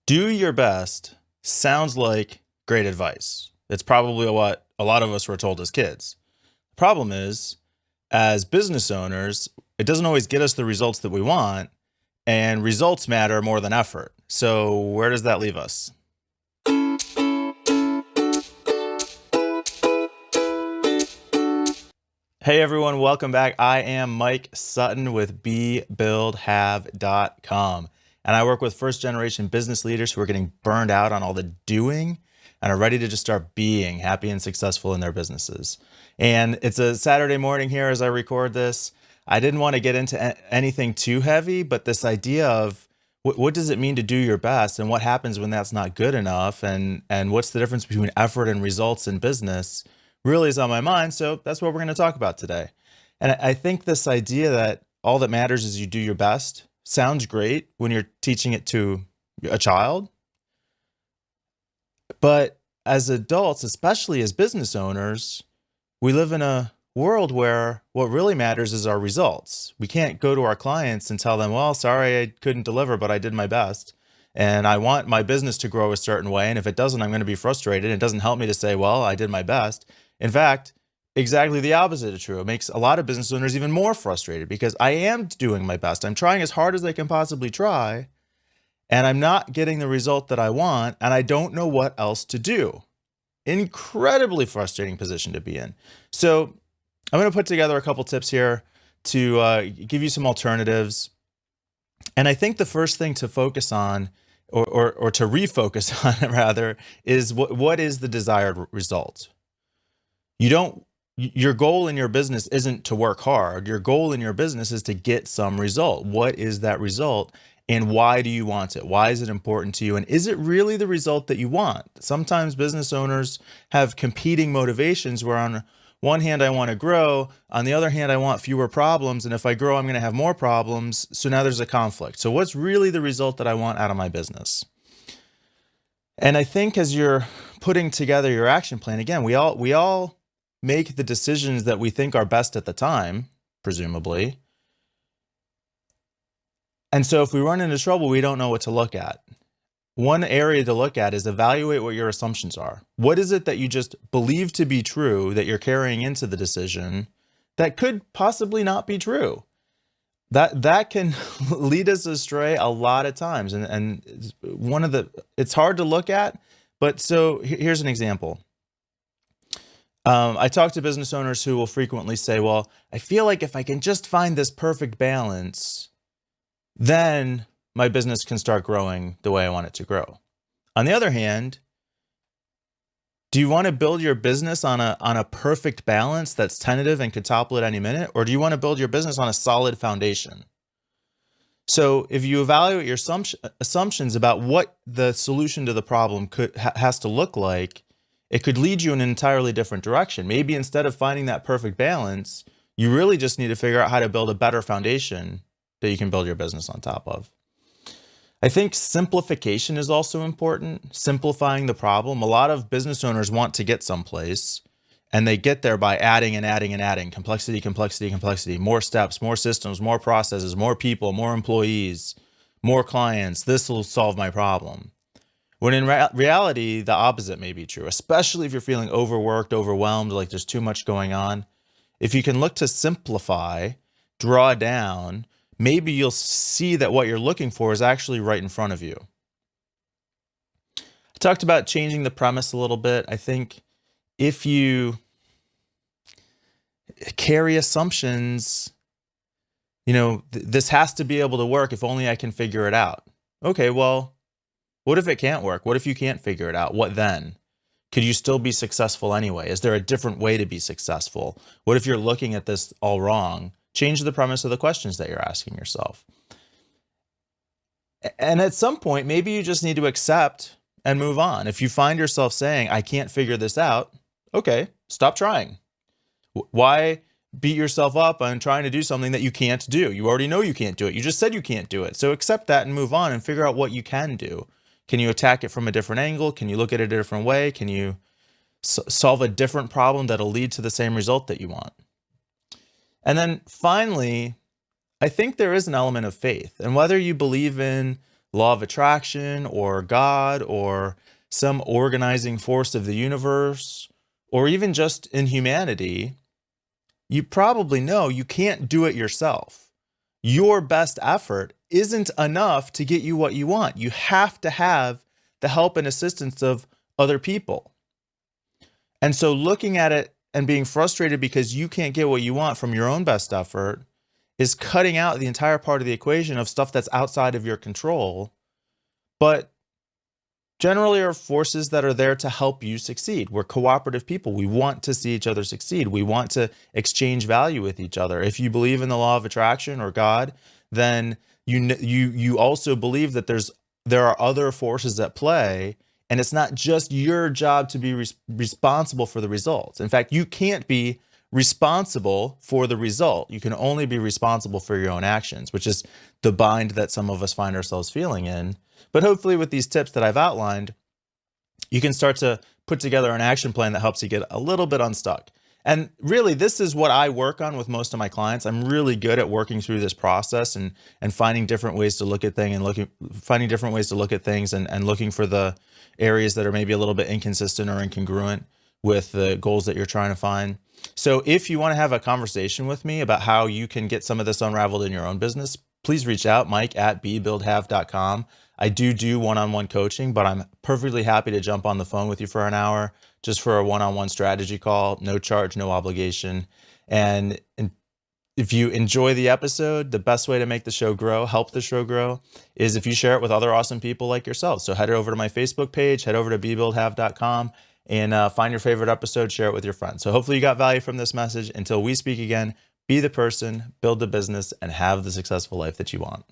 Do your best sounds like great advice. It's probably what a lot of us were told as kids. The problem is, as business owners, it doesn't always get us the results that we want, and results matter more than effort. So, where does that leave us? Hey everyone, welcome back. I am Mike Sutton with BeBuildHave.com, and I work with first generation business leaders who are getting burned out on all the doing and are ready to just start being happy and successful in their businesses. And it's a Saturday morning here as I record this. I didn't want to get into anything too heavy, but this idea of what does it mean to do your best and what happens when that's not good enough, and what's the difference between effort and results in business really is on my mind. So that's what we're going to talk about today. And I think this idea that all that matters is you do your best sounds great when you're teaching it to a child. But as adults, especially as business owners, we live in a world where what really matters is our results. We can't go to our clients and tell them, well, sorry, I couldn't deliver, but I did my best. And I want my business to grow a certain way. And if it doesn't, I'm going to be frustrated. It doesn't help me to say, well, I did my best. In fact, exactly the opposite is true. It makes a lot of business owners even more frustrated because I am doing my best. I'm trying as hard as I can possibly try, and I'm not getting the result that I want, and I don't know what else to do. Incredibly frustrating position to be in. So I'm going to put together a couple tips here to give you some alternatives. And I think the first thing to focus on, or to refocus on rather, is what is the desired result. Your goal in your business isn't to work hard. Your goal in your business is to get some result. What is that result, and why do you want it? Why is it important to you? And is it really the result that you want? Sometimes business owners have competing motivations where on one hand, I want to grow. On the other hand, I want fewer problems. And if I grow, I'm going to have more problems. So now there's a conflict. So what's really the result that I want out of my business? And I think as you're putting together your action plan, again, we all make the decisions that we think are best at the time, presumably. And so if we run into trouble, we don't know what to look at. One area to look at is evaluate what your assumptions are. What is it that you just believe to be true that you're carrying into the decision that could possibly not be true? That can lead us astray a lot of times. And it's hard to look at, but so here's an example. I talk to business owners who will frequently say, well, I feel like if I can just find this perfect balance, then my business can start growing the way I want it to grow. On the other hand, do you want to build your business on a perfect balance that's tentative and could topple at any minute? Or do you want to build your business on a solid foundation? So if you evaluate your assumptions about what the solution to the problem has to look like, it could lead you in an entirely different direction. Maybe instead of finding that perfect balance, you really just need to figure out how to build a better foundation that you can build your business on top of. I think simplification is also important, simplifying the problem. A lot of business owners want to get someplace, and they get there by adding and adding and adding. Complexity, complexity, complexity. More steps, more systems, more processes, more people, more employees, more clients. This will solve my problem. When in reality, the opposite may be true, especially if you're feeling overworked, overwhelmed, like there's too much going on. If you can look to simplify, draw down, maybe you'll see that what you're looking for is actually right in front of you. I talked about changing the premise a little bit. I think if you carry assumptions, this has to be able to work if only I can figure it out. Okay, well, what if it can't work? What if you can't figure it out? What then? Could you still be successful anyway? Is there a different way to be successful? What if you're looking at this all wrong? Change the premise of the questions that you're asking yourself. And at some point, maybe you just need to accept and move on. If you find yourself saying, I can't figure this out, okay, stop trying. Why beat yourself up on trying to do something that you can't do? You already know you can't do it. You just said you can't do it. So accept that and move on and figure out what you can do. Can you attack it from a different angle? Can you look at it a different way? Can you solve a different problem that'll lead to the same result that you want? And then finally, I think there is an element of faith. And whether you believe in law of attraction or God or some organizing force of the universe, or even just in humanity, you probably know you can't do it yourself. Your best effort isn't enough to get you what you want. You have to have the help and assistance of other people. And so looking at it and being frustrated because you can't get what you want from your own best effort is cutting out the entire part of the equation of stuff that's outside of your control, but generally are forces that are there to help you succeed. We're cooperative people. We want to see each other succeed. We want to exchange value with each other. If you believe in the law of attraction or God, then you also believe that there are other forces at play, and it's not just your job to be responsible for the results. In fact, you can't be responsible for the result. You can only be responsible for your own actions, which is the bind that some of us find ourselves feeling in. But hopefully with these tips that I've outlined, you can start to put together an action plan that helps you get a little bit unstuck. And really, this is what I work on with most of my clients. I'm really good at working through this process and finding different ways to look at things and looking for the areas that are maybe a little bit inconsistent or incongruent with the goals that you're trying to find. So if you want to have a conversation with me about how you can get some of this unraveled in your own business, please reach out, mike@bebuildhave.com. I do one-on-one coaching, but I'm perfectly happy to jump on the phone with you for an hour just for a one-on-one strategy call, no charge, no obligation. And if you enjoy the episode, the best way to make the show grow, help the show grow, is if you share it with other awesome people like yourself. So head over to my Facebook page, head over to bebuildhave.com, and find your favorite episode, share it with your friends. So hopefully you got value from this message. Until we speak again, be the person, build the business, and have the successful life that you want.